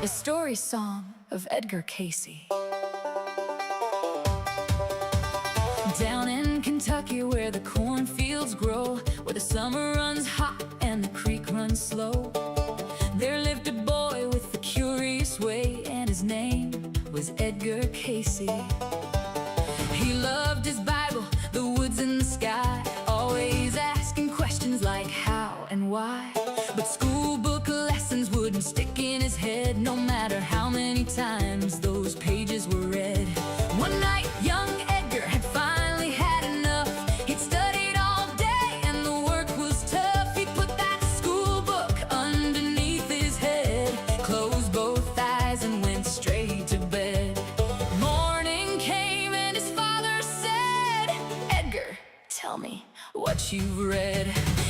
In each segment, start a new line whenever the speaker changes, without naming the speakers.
A story song of Edgar Cayce. Down in Kentucky where the cornfields grow, where the summer runs hot and the creek runs slow, there lived a boy with a curious way, and his name was Edgar Cayce. He loved his Bible, the woods and the sky, always asking questions like how and why. But school book lessons wouldn't stick in his head, no matter how many times those pages were read. One night, young Edgar had finally had enough. He'd studied all day and the work was tough. He put that school book underneath his head, closed both eyes and went straight to bed. Morning came and his father said, "Edgar, tell me what you've read."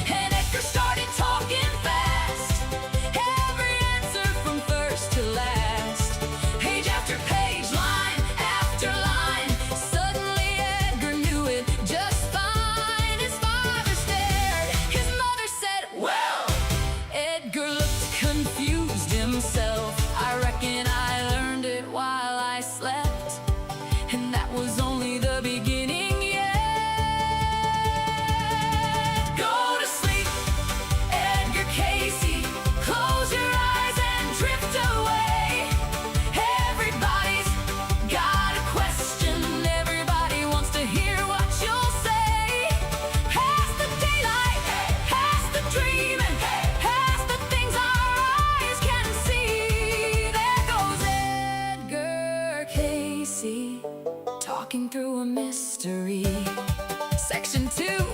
And Edgar started talking fast, every answer from first to last, page after page, line after line. Suddenly Edgar knew it just fine. His father stared, his mother said, "Well." Edgar looked confused himself. "I reckon I learned it while I slept, and that was only the beginning yet." Go to sleep, Edgar Cayce. Close your eyes and drift away. Everybody's got a question. Everybody wants to hear what you'll say. Past the daylight, past the dreaming, past the things our eyes can see. There goes Edgar Cayce, talking through a mystery. Section 2,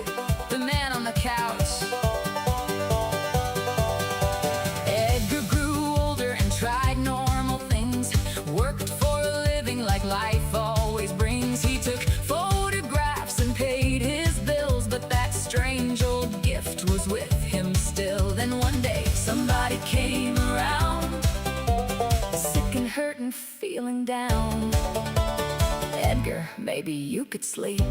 the man on the couch. Edgar grew older and tried normal things, worked for a living like life always brings. He took photographs and paid his bills, but that strange old gift was with him still. Then one day somebody came around, sick and hurt and feeling down. "Edgar, maybe you could sleep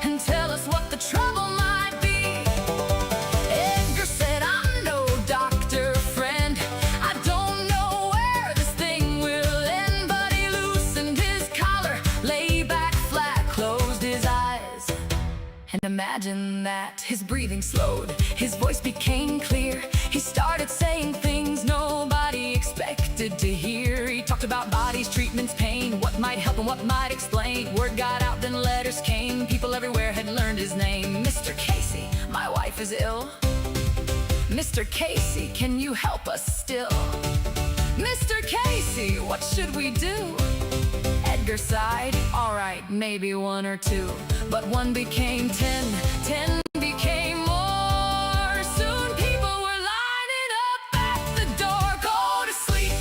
and tell us what the trouble might be." Edgar said, "I'm no doctor, friend. I don't know where this thing will end." But he loosened his collar, lay back flat, closed his eyes, and imagined that his breathing slowed. His voice became clear. He started saying things nobody expected to hear. He talked about bodies, treatments, pain, what might help and what might explain. Word got out, then letters came. People everywhere had learned his name. "Mr. Cayce, my wife is ill. Mr. Cayce, can you help us still? Mr. Cayce, what should we do?" Edgar sighed. "All right, maybe one or two." But one became 10, 10 became more. Soon people were lining up at the door. Go to sleep,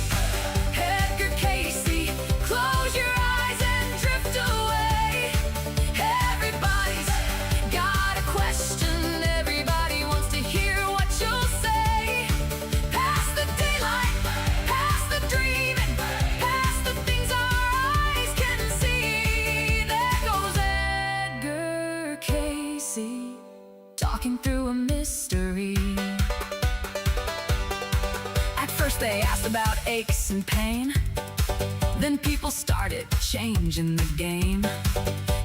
Edgar Cayce. Close your eyes and drift away. Everybody's got a question. Everybody wants to hear what you'll say. Past the daylight, past the dreaming, past the things our eyes can see. There goes Edgar Cayce, talking through a mystery. At first they asked about aches and pain, then people started changing the game.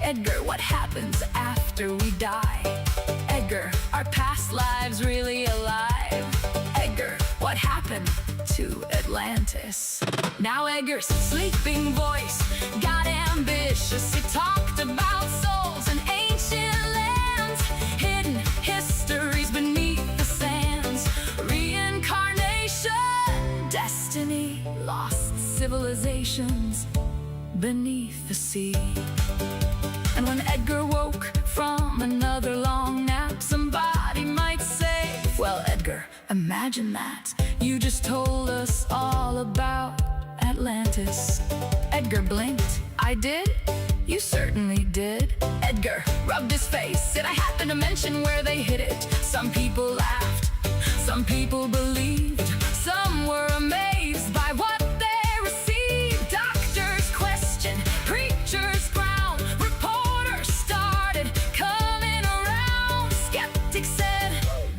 "Edgar, what happens after we die? Edgar, are past lives really alive? Edgar, what happened to Atlantis?" Now Edgar's sleeping voice got ambitious. He talked about souls and ancient lands, hidden histories beneath the sands, reincarnation, destiny, lost civilizations beneath the sea. And when Edgar woke from another long nap, somebody might say, "Well, Edgar, imagine that. You just told us all about Atlantis." Edgar blinked. "I did? You certainly did." Edgar rubbed his face, said, "I happened to mention where they hid it." Some people laughed, some people believed, some were amazed by what they received.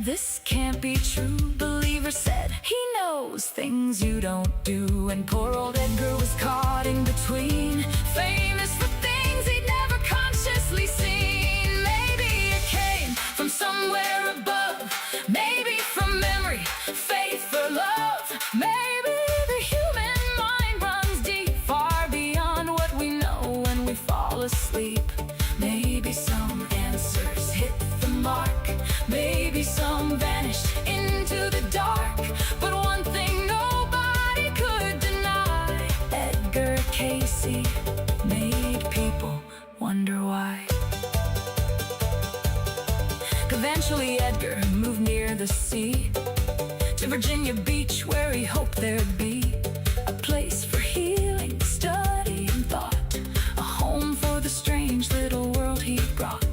this can't be true. Believer said he knows things you don't do. And poor old Edgar was caught in between, famous for things he'd never consciously seen. Maybe it came from somewhere above, maybe from memory, faith or love. Maybe the human mind runs deep, far beyond what we know when we fall asleep. Maybe some answers hit the mark, maybe some vanished into the dark. But one thing nobody could deny, Edgar Cayce made people wonder why. Eventually Edgar moved near the sea, to Virginia Beach, where he hoped there'd be a place for healing, study, and thought, a home for the strange little world he brought.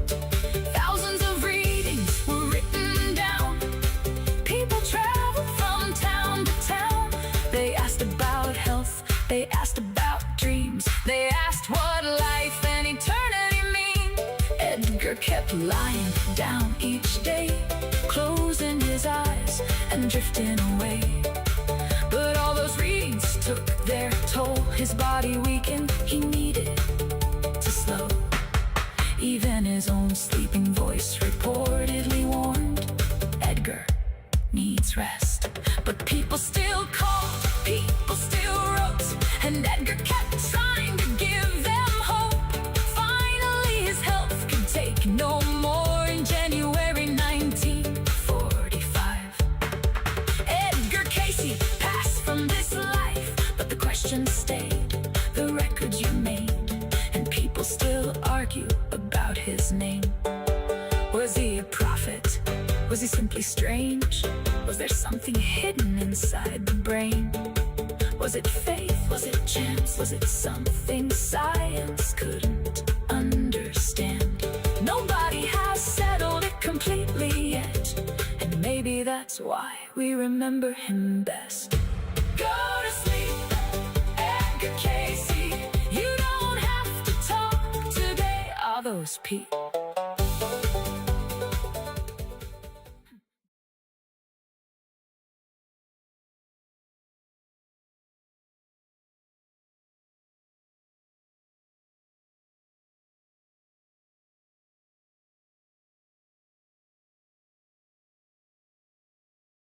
Thousands of readings were written down, people traveled from town to town. They asked about health, they asked about dreams, they asked what life and eternity mean. Edgar kept lying down each day, closing his eyes and drifting away. But all those readings took their toll, his body weakened, he needed to slow. Even his own sleeping voice reportedly warned, Edgar needs rest. But people still called, people still wrote, and Edgar kept trying to give them hope. Finally his health could take no more. In January 1945, Edgar Cayce passed from this life. But the question stayed, the records you made, and people still argue about his name. Was he a prophet? Was he simply strange? Was there something hidden inside the brain? Was it faith? Was it chance? Was it something science couldn't understand? Nobody has settled it completely yet, and maybe that's why we remember him best. Go to sleep, Edgar Cayce. You don't have to talk today. All those people